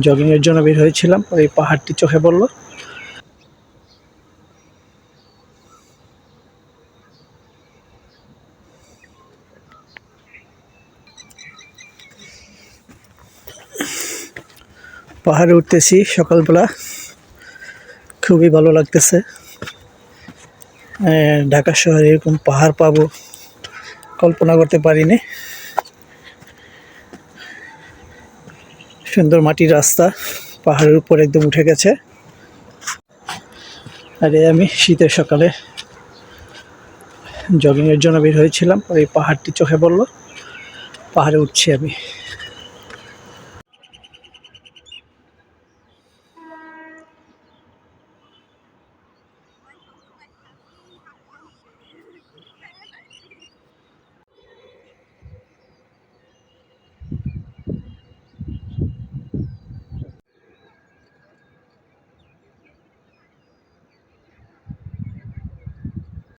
জগিংয়ের জন্য বের হয়েছিলাম, ওই পাহাড়টি চোখে পড়লো। পাহাড়ে উঠতেছি সকালবেলা, খুবই ভালো লাগতেছে। ঢাকা শহরে এরকম পাহাড় পাবো কল্পনা করতে পারিনি। সুন্দর মাটির রাস্তা, পাহাড়ের উপর একদম উঠে গেছে। আরে আমি শীতের সকালে জগিংয়ের জন্য বের হয়েছিলাম, ওই পাহাড়টি চোখে পড়লো, পাহাড়ে উঠছি আমি।